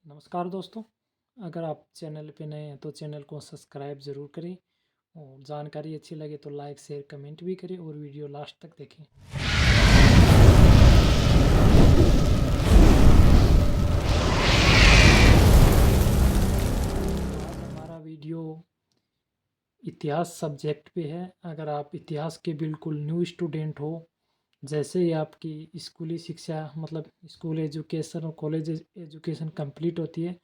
नमस्कार दोस्तों। अगर आप चैनल पे नए हैं तो चैनल को सब्सक्राइब ज़रूर करें और जानकारी अच्छी लगे तो लाइक शेयर कमेंट भी करें और वीडियो लास्ट तक देखें। आज हमारा वीडियो इतिहास सब्जेक्ट पे है। अगर आप इतिहास के बिल्कुल न्यू स्टूडेंट हो, जैसे ही आपकी स्कूली शिक्षा मतलब स्कूल एजुकेशन और कॉलेज एजुकेशन कंप्लीट होती है,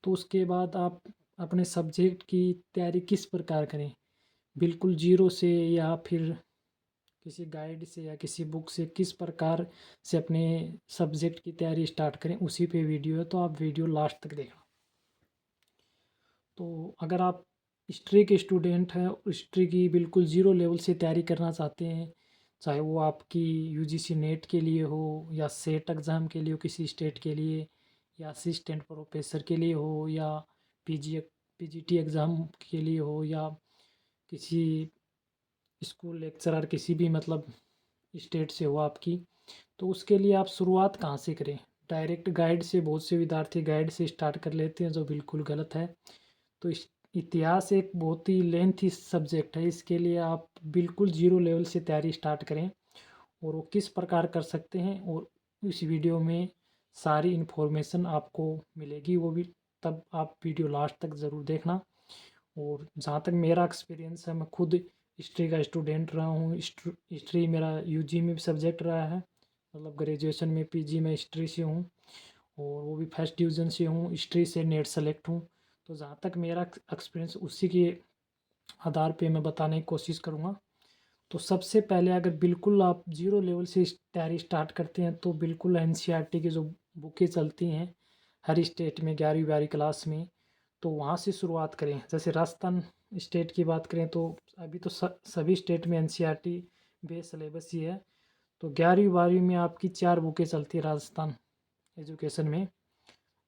तो उसके बाद आप अपने सब्जेक्ट की तैयारी किस प्रकार करें, बिल्कुल ज़ीरो से या फिर किसी गाइड से या किसी बुक से किस प्रकार से अपने सब्जेक्ट की तैयारी स्टार्ट करें, उसी पे वीडियो है, तो आप वीडियो लास्ट तक देखना। तो अगर आप हिस्ट्री के स्टूडेंट हैं, हिस्ट्री की बिल्कुल ज़ीरो लेवल से तैयारी करना चाहते हैं, चाहे वो आपकी यूजीसी नेट के लिए हो या सेट एग्ज़ाम के लिए हो किसी स्टेट के लिए, या असिस्टेंट प्रोफेसर के लिए हो, या पीजी पीजीटी एग्ज़ाम के लिए हो, या किसी स्कूल लेक्चरर किसी भी मतलब स्टेट से हो आपकी, तो उसके लिए आप शुरुआत कहाँ से करें। डायरेक्ट गाइड से बहुत से विद्यार्थी गाइड से स्टार्ट कर लेते हैं, जो बिल्कुल गलत है। तो इतिहास एक बहुत ही लेंथी सब्जेक्ट है, इसके लिए आप बिल्कुल ज़ीरो लेवल से तैयारी स्टार्ट करें और वो किस प्रकार कर सकते हैं, और इस वीडियो में सारी इन्फॉर्मेशन आपको मिलेगी, वो भी तब आप वीडियो लास्ट तक ज़रूर देखना। और जहाँ तक मेरा एक्सपीरियंस है, मैं खुद हिस्ट्री का स्टूडेंट रहा हूँ। हिस्ट्री मेरा यूजी में भी सब्जेक्ट रहा है, मतलब ग्रेजुएशन में पीजी में हिस्ट्री से हूँ और वो भी फर्स्ट डिवीज़न से हूँ, हिस्ट्री से नेट सेलेक्ट हूँ। तो जहाँ तक मेरा एक्सपीरियंस उसी के आधार पे मैं बताने की कोशिश करूँगा। तो सबसे पहले अगर बिल्कुल आप ज़ीरो लेवल से तैयारी स्टार्ट करते हैं, तो बिल्कुल एनसीईआरटी की जो बुकें चलती हैं हर स्टेट में 11वीं 12वीं क्लास में, तो वहाँ से शुरुआत करें। जैसे राजस्थान स्टेट की बात करें तो अभी तो सभी स्टेट में एनसीईआरटी बेस सिलेबस ही है। तो 11वीं 12वीं में आपकी 4 बुकें चलती है राजस्थान एजुकेशन में।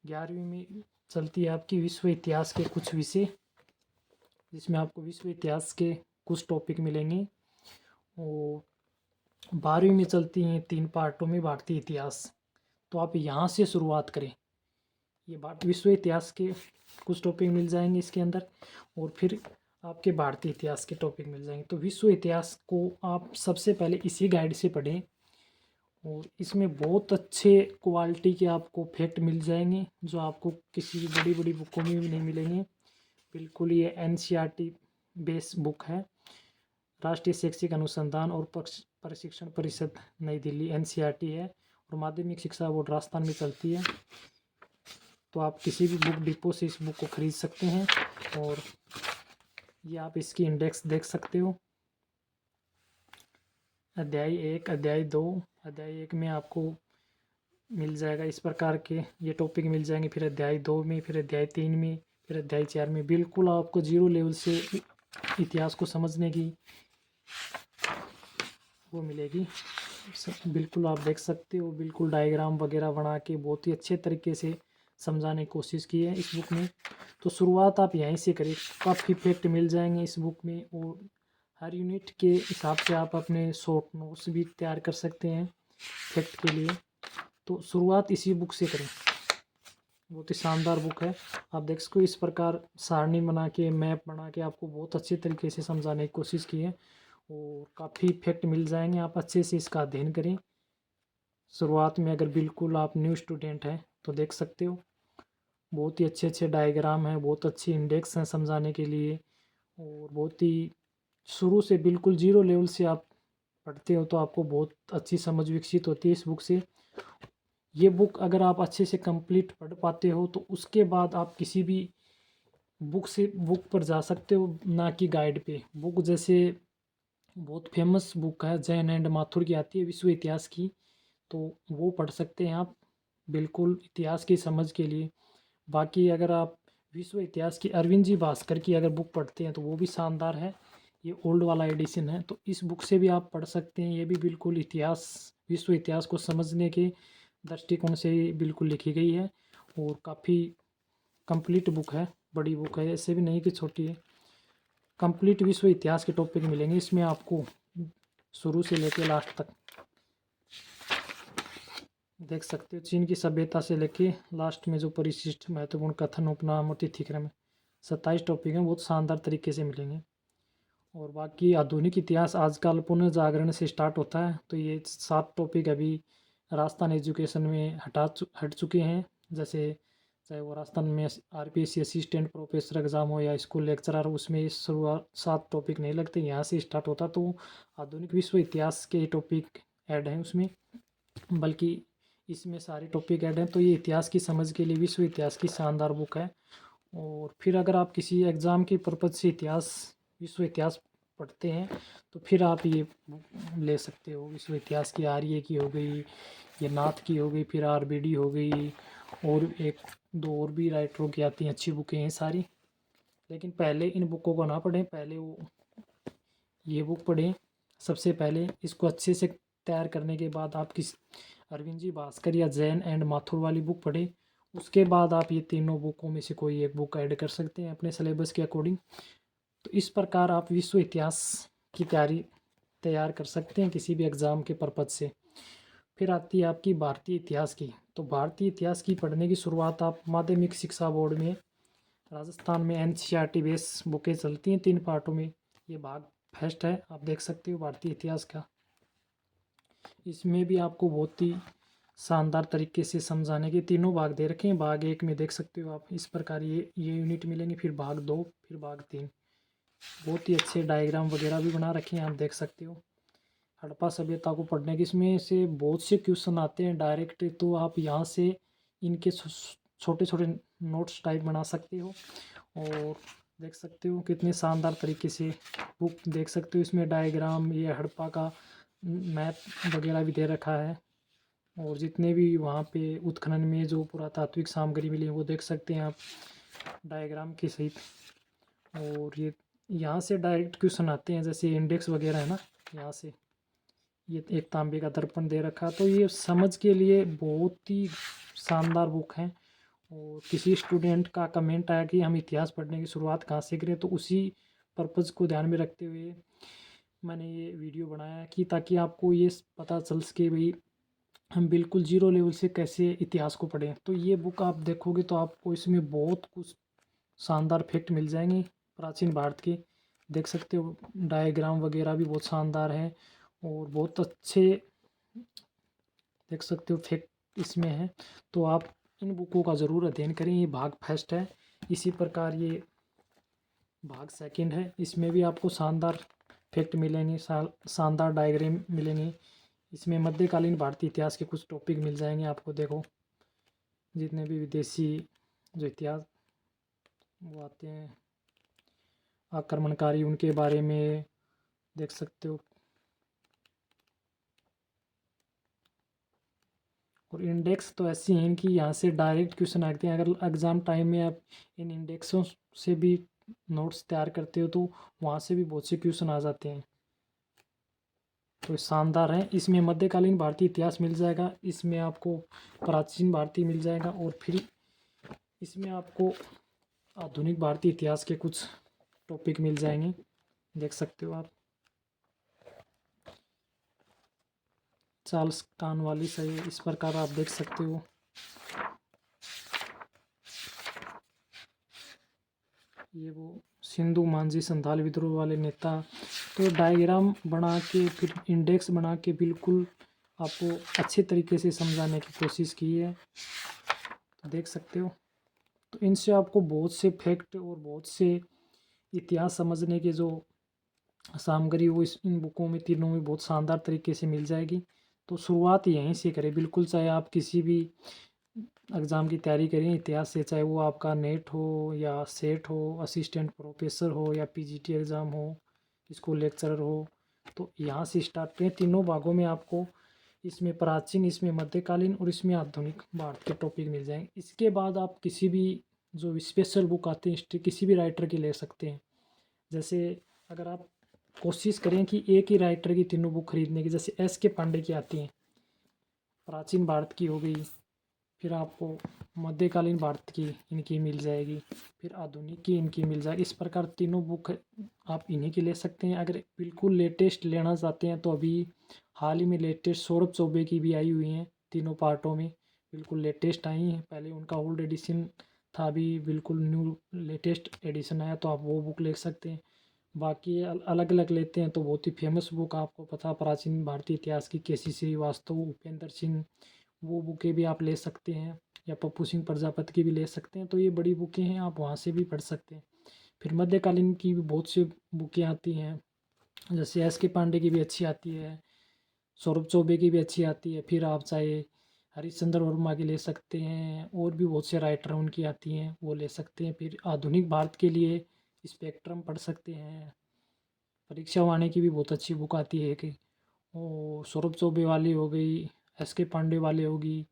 11वीं में चलती है आपकी विश्व इतिहास के कुछ विषय, जिसमें आपको विश्व इतिहास के कुछ टॉपिक मिलेंगे। और 12वीं में चलती हैं 3 पार्टों में भारतीय इतिहास। तो आप यहाँ से शुरुआत करें, ये विश्व इतिहास के कुछ टॉपिक मिल जाएंगे इसके अंदर, और फिर आपके भारतीय इतिहास के टॉपिक मिल जाएंगे। तो विश्व इतिहास को आप सबसे पहले इसी गाइड से पढ़ें, और इसमें बहुत अच्छे क्वालिटी के आपको फैक्ट मिल जाएंगे, जो आपको किसी भी बड़ी बड़ी बुकों में भी नहीं मिलेंगे। बिल्कुल ये एनसीईआरटी बेस बुक है। राष्ट्रीय शैक्षिक अनुसंधान और प्रशिक्षण परिषद नई दिल्ली एनसीईआरटी है, और माध्यमिक शिक्षा बोर्ड राजस्थान में चलती है। तो आप किसी भी बुक डिपो से इस बुक को ख़रीद सकते हैं, और ये आप इसकी इंडेक्स देख सकते हो। अध्याय 1, अध्याय 2, अध्याय 1 में आपको मिल जाएगा इस प्रकार के ये टॉपिक मिल जाएंगे, फिर अध्याय 2 में, फिर अध्याय 3 में, फिर अध्याय 4 में। बिल्कुल आपको ज़ीरो लेवल से इतिहास को समझने की वो मिलेगी। बिल्कुल आप देख सकते हो, बिल्कुल डायग्राम वगैरह बना के बहुत ही अच्छे तरीके से समझाने की कोशिश की है इस बुक में। तो शुरुआत आप यहीं से करें, काफ़ी फैक्ट मिल जाएंगे इस बुक में, और हर यूनिट के हिसाब से आप अपने शॉर्ट नोट्स भी तैयार कर सकते हैं फैक्ट के लिए। तो शुरुआत इसी बुक से करें, बहुत ही शानदार बुक है। आप देख सकते हो इस प्रकार सारणी बना के, मैप बना के आपको बहुत अच्छे तरीके से समझाने की कोशिश की है, और काफ़ी फैक्ट मिल जाएंगे। आप अच्छे से इसका अध्ययन करें शुरुआत में। अगर बिल्कुल आप न्यू स्टूडेंट हैं तो देख सकते हो, बहुत ही अच्छे अच्छे डायग्राम हैं, बहुत अच्छी इंडेक्स हैं समझाने के लिए, और बहुत ही शुरू से बिल्कुल ज़ीरो लेवल से आप पढ़ते हो तो आपको बहुत अच्छी समझ विकसित होती है इस बुक से। ये बुक अगर आप अच्छे से कंप्लीट पढ़ पाते हो, तो उसके बाद आप किसी भी बुक पर जा सकते हो, ना कि गाइड पे। बुक जैसे बहुत फेमस बुक है, जैन एंड माथुर की आती है विश्व इतिहास की, तो वो पढ़ सकते हैं आप बिल्कुल इतिहास की समझ के लिए। बाकी अगर आप विश्व इतिहास की अरविंद जी भास्कर की अगर बुक पढ़ते हैं तो वो भी शानदार है, ये ओल्ड वाला एडिशन है, तो इस बुक से भी आप पढ़ सकते हैं। ये भी बिल्कुल इतिहास, विश्व इतिहास को समझने के दृष्टिकोण से बिल्कुल लिखी गई है, और काफ़ी कंप्लीट बुक है, बड़ी बुक है, ऐसे भी नहीं कि छोटी है। कंप्लीट विश्व इतिहास के टॉपिक मिलेंगे इसमें आपको, शुरू से लेकर लास्ट तक। देख सकते हो चीन की सभ्यता से लेके लास्ट में जो परिशिष्ट महत्वपूर्ण कथन उपनाम और तिथिक्रम है, 27 टॉपिक हैं, बहुत शानदार तरीके से मिलेंगे। और बाकी आधुनिक इतिहास आजकल पुनर्जागरण से स्टार्ट होता है, तो ये 7 टॉपिक अभी राजस्थान एजुकेशन में हट चुके हैं। जैसे चाहे वो राजस्थान में आरपीएससी असिस्टेंट प्रोफेसर एग्ज़ाम हो या स्कूल लेक्चरर, उसमें शुरुआत 7 टॉपिक नहीं लगते, यहाँ से स्टार्ट होता। तो आधुनिक विश्व इतिहास के टॉपिक ऐड हैं उसमें, बल्कि इसमें सारे टॉपिक ऐड हैं। तो ये इतिहास की समझ के लिए विश्व इतिहास की शानदार बुक है। और फिर अगर आप किसी एग्ज़ाम के पर्पज़ से विश्व इतिहास पढ़ते हैं, तो फिर आप ये बुक ले सकते हो। विश्व इतिहास की आर्य की हो गई, ये नाथ की हो गई, फिर आरबीडी हो गई, और एक दो और भी राइटरों की आती हैं, अच्छी बुकें हैं सारी। लेकिन पहले इन बुकों को ना पढ़ें, पहले वो ये बुक पढ़ें सबसे पहले। इसको अच्छे से तैयार करने के बाद आप किस अरविंद जी भास्कर या जैन एंड माथुर वाली बुक पढ़ें। उसके बाद आप ये तीनों बुकों में से कोई एक बुक ऐड कर सकते हैं अपने सिलेबस के अकॉर्डिंग। तो इस प्रकार आप विश्व इतिहास की तैयारी तैयार कर सकते हैं किसी भी एग्ज़ाम के पर्पज़ से। फिर आती है आपकी भारतीय इतिहास की। तो भारतीय इतिहास की पढ़ने की शुरुआत आप माध्यमिक शिक्षा बोर्ड में राजस्थान में एनसीईआरटी बेस बुकें चलती हैं 3 पार्टों में। ये भाग फर्स्ट है, आप देख सकते हो भारतीय इतिहास का। इसमें भी आपको बहुत ही शानदार तरीके से समझाने के तीनों भाग दे रखे हैं। भाग 1 में देख सकते हो आप इस प्रकार ये यूनिट मिलेंगे, फिर भाग 2, फिर भाग 3। बहुत ही अच्छे डायग्राम वगैरह भी बना रखे हैं, आप देख सकते हो। हड़प्पा सभ्यता को पढ़ने के इसमें से बहुत से क्वेश्चन आते हैं डायरेक्ट, तो आप यहाँ से इनके छोटे छोटे नोट्स टाइप बना सकते हो। और देख सकते हो कितने शानदार तरीके से बुक देख सकते हो। इसमें डायग्राम, ये हड़प्पा का मैप वगैरह भी दे रखा है, और जितने भी वहाँ पे उत्खनन में जो पुरातात्विक सामग्री मिली है वो देख सकते हैं आप डायग्राम के सहित। और ये यहाँ से डायरेक्ट क्वेश्चन आते हैं, जैसे इंडेक्स वगैरह है ना, यहाँ से ये एक तांबे का दर्पण दे रखा। तो ये समझ के लिए बहुत ही शानदार बुक है। और किसी स्टूडेंट का कमेंट आया कि हम इतिहास पढ़ने की शुरुआत कहाँ से करें, तो उसी पर्पज़ को ध्यान में रखते हुए मैंने ये वीडियो बनाया कि ताकि आपको ये पता चल सके भाई हम बिल्कुल ज़ीरो लेवल से कैसे इतिहास को पढ़ें। तो ये बुक आप देखोगे तो आपको इसमें बहुत कुछ शानदार फैक्ट मिल जाएंगे प्राचीन भारत के। देख सकते हो डायग्राम वगैरह भी बहुत शानदार है, और बहुत अच्छे देख सकते हो फैक्ट इसमें है। तो आप इन बुकों का ज़रूर अध्ययन करें। ये भाग फर्स्ट है। इसी प्रकार ये भाग सेकंड है, इसमें भी आपको शानदार फैक्ट मिलेंगे, शानदार डायग्राम मिलेंगे। इसमें मध्यकालीन भारतीय इतिहास के कुछ टॉपिक मिल जाएंगे आपको। देखो जितने भी विदेशी जो इतिहास वो आते हैं आक्रमणकारी, उनके बारे में देख सकते हो। और इंडेक्स तो ऐसी हैं कि यहाँ से डायरेक्ट क्वेश्चन आते हैं। अगर एग्ज़ाम टाइम में आप इन इंडेक्सों से भी नोट्स तैयार करते हो तो वहाँ से भी बहुत से क्वेश्चन आ जाते हैं। तो शानदार है। इसमें मध्यकालीन भारतीय इतिहास मिल जाएगा, इसमें आपको प्राचीन भारतीय मिल जाएगा, और फिर इसमें आपको आधुनिक भारतीय इतिहास के कुछ टॉपिक मिल जाएंगे। देख सकते हो आप चार्ल्स कॉर्नवालिस है, इस प्रकार आप देख सकते हो। ये वो सिंधु मांझी संथाल विद्रोह वाले नेता। तो डायग्राम बना के फिर इंडेक्स बना के बिल्कुल आपको अच्छे तरीके से समझाने की कोशिश की है, तो देख सकते हो। तो इनसे आपको बहुत से फैक्ट और बहुत से इतिहास समझने के जो सामग्री वो इन बुकों में तीनों में बहुत शानदार तरीके से मिल जाएगी। तो शुरुआत यहीं से करें बिल्कुल, चाहे आप किसी भी एग्ज़ाम की तैयारी करें इतिहास से, चाहे वो आपका नेट हो या सेट हो, असिस्टेंट प्रोफेसर हो या पीजीटी एग्ज़ाम हो, स्कूल लेक्चरर हो। तो यहाँ से स्टार्ट करें। तीनों भागों में आपको इसमें प्राचीन, इसमें मध्यकालीन और इसमें आधुनिक भारत के टॉपिक मिल जाएंगे। इसके बाद आप किसी भी जो स्पेशल बुक आती है हिस्ट्री किसी भी राइटर की ले सकते हैं। जैसे अगर आप कोशिश करें कि एक ही राइटर की तीनों बुक खरीदने की, जैसे एस के पांडे की आती हैं, प्राचीन भारत की हो गई, फिर आपको मध्यकालीन भारत की इनकी मिल जाएगी, फिर आधुनिक की इनकी मिल जाएगी। इस प्रकार तीनों बुक आप इन्हीं की ले सकते हैं। अगर बिल्कुल लेटेस्ट लेना चाहते हैं तो अभी हाल ही में लेटेस्ट सौरभ चौबे की भी आई हुई हैं तीनों पार्टों में बिल्कुल लेटेस्ट आई हैं। पहले उनका ओल्ड एडिशन था, अभी बिल्कुल न्यू लेटेस्ट एडिशन आया, तो आप वो बुक ले सकते हैं। बाकी अलग अलग लेते हैं तो बहुत ही फेमस बुक आपको पता, प्राचीन भारतीय इतिहास की केसी श्रीवास्तव, उपेंद्र सिंह, वो बुकें भी आप ले सकते हैं, या पप्पू सिंह प्रजापति की भी ले सकते हैं। तो ये बड़ी बुकें हैं, आप वहाँ से भी पढ़ सकते हैं। फिर मध्यकालीन की भी बहुत सी बुकें आती हैं, जैसे एस के पांडे की भी अच्छी आती है, सौरभ चौबे की भी अच्छी आती है। फिर आप चाहे हरीशचंद्र वर्मा की ले सकते हैं, और भी बहुत से राइटर उनकी आती हैं, वो ले सकते हैं। फिर आधुनिक भारत के लिए स्पेक्ट्रम पढ़ सकते हैं। परीक्षा वाणी की भी बहुत अच्छी बुक आती है कि वो सौरभ चौबे वाली हो गई, एस के पांडे वाले होगी।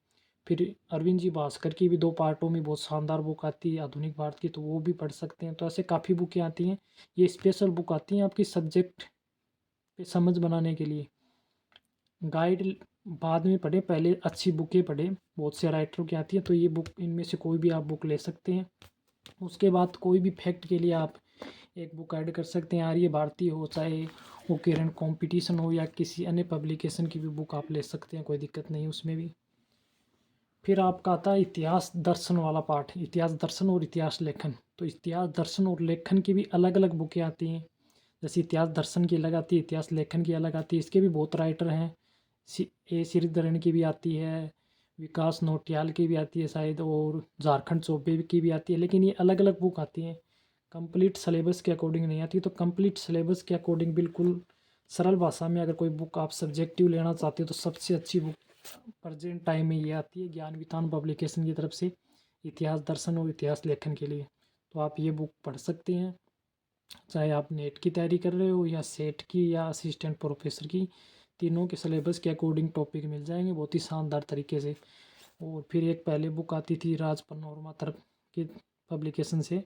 फिर अरविंद जी भास्कर की भी 2 पार्टों में बहुत शानदार बुक आती है आधुनिक भारत की, तो वो भी पढ़ सकते हैं। तो ऐसे काफ़ी बुकें आती हैं। ये स्पेशल बुक आती हैं आपकी सब्जेक्ट पे समझ बनाने के लिए। गाइड बाद में पढ़े, पहले अच्छी बुकें पढ़े, बहुत से राइटरों की आती है, तो ये बुक इनमें से कोई भी आप बुक ले सकते हैं। उसके बाद कोई भी फैक्ट के लिए आप एक बुक ऐड कर सकते हैं, आर्य भारती हो, चाहे वो करंट कंपटीशन हो, या किसी अन्य पब्लिकेशन की भी बुक आप ले सकते हैं, कोई दिक्कत नहीं उसमें भी। फिर आपका आता है इतिहास दर्शन वाला पार्ट, इतिहास दर्शन और इतिहास लेखन। तो इतिहास दर्शन और लेखन की भी अलग अलग बुकें आती हैं, जैसे इतिहास दर्शन की अलग आती है, इतिहास लेखन की अलग आती है। इसके भी बहुत राइटर हैं, श्रीधरन की भी आती है, विकास नौटियाल की भी आती है शायद, और झारखंड चौबे की भी आती है। लेकिन ये अलग अलग बुक आती हैं, कंप्लीट सिलेबस के अकॉर्डिंग नहीं आती। तो कंप्लीट सिलेबस के अकॉर्डिंग बिल्कुल सरल भाषा में अगर कोई बुक आप सब्जेक्टिव लेना चाहते हो, तो सबसे अच्छी बुक प्रेजेंट टाइम में ये आती है, ज्ञान वितान पब्लिकेशन की तरफ से, इतिहास दर्शन और इतिहास लेखन के लिए। तो आप ये बुक पढ़ सकते हैं, चाहे आप नेट की तैयारी कर रहे हो, या सेट की, या असिस्टेंट प्रोफेसर की। तीनों के सिलेबस के अकॉर्डिंग टॉपिक मिल जाएंगे बहुत ही शानदार तरीके से। और फिर एक पहले बुक आती थी राज पन्नौरमा तरफ की पब्लिकेशन से,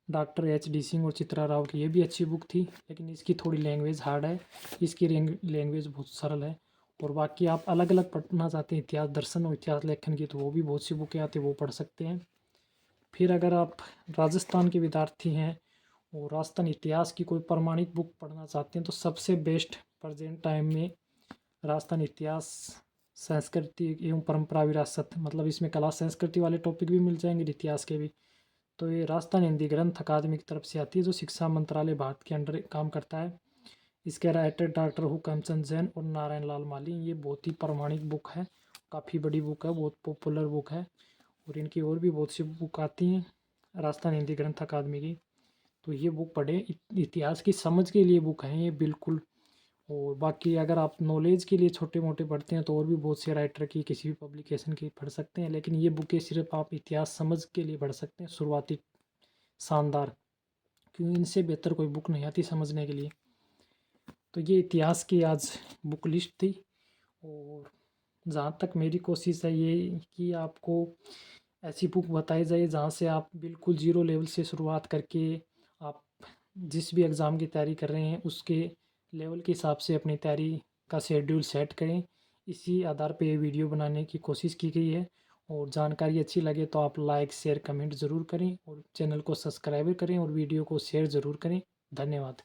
डॉक्टर एच.डी. सिंह और चित्रा राव की, ये भी अच्छी बुक थी, लेकिन इसकी थोड़ी लैंग्वेज हार्ड है, इसकी लैंग्वेज बहुत सरल है। और बाकी आप अलग अलग पढ़ना चाहते हैं इतिहास दर्शन और इतिहास लेखन की, तो वो भी बहुत सी बुकें आती हैं, वो पढ़ सकते हैं। फिर अगर आप राजस्थान के विद्यार्थी हैं और राजस्थान इतिहास की कोई प्रमाणित बुक पढ़ना चाहते हैं, तो सबसे बेस्ट प्रेजेंट टाइम में राजस्थान इतिहास, संस्कृति एवं परंपरा विरासत, मतलब इसमें कला संस्कृति वाले टॉपिक भी मिल जाएंगे, इतिहास के भी। तो ये राजस्थान हिंदी ग्रंथ अकादमी की तरफ से आती है, जो शिक्षा मंत्रालय भारत के अंडर काम करता है। इसके राइटर डॉक्टर हुकमचंद जैन और नारायण लाल माली। ये बहुत ही प्रमाणिक बुक है, काफ़ी बड़ी बुक है, बहुत पॉपुलर बुक है। और इनकी और भी बहुत सी बुक आती हैं राजस्थान हिंदी ग्रंथ अकादमी की, तो ये बुक पढ़ें। इतिहास की समझ के लिए बुक हैं ये बिल्कुल। और बाकी अगर आप नॉलेज के लिए छोटे मोटे पढ़ते हैं, तो और भी बहुत से राइटर की किसी भी पब्लिकेशन की पढ़ सकते हैं, लेकिन ये बुकें सिर्फ आप इतिहास समझ के लिए पढ़ सकते हैं, शुरुआती शानदार, क्योंकि इनसे बेहतर कोई बुक नहीं आती समझने के लिए। तो ये इतिहास की आज बुक लिस्ट थी। और जहाँ तक मेरी कोशिश है ये कि आपको ऐसी बुक बताई जाए जहाँ से आप बिल्कुल ज़ीरो लेवल से शुरुआत करके आप जिस भी एग्ज़ाम की तैयारी कर रहे हैं उसके लेवल के हिसाब से अपनी तैयारी का शेड्यूल सेट करें। इसी आधार पे ये वीडियो बनाने की कोशिश की गई है। और जानकारी अच्छी लगे तो आप लाइक शेयर कमेंट ज़रूर करें, और चैनल को सब्सक्राइब करें, और वीडियो को शेयर ज़रूर करें। धन्यवाद।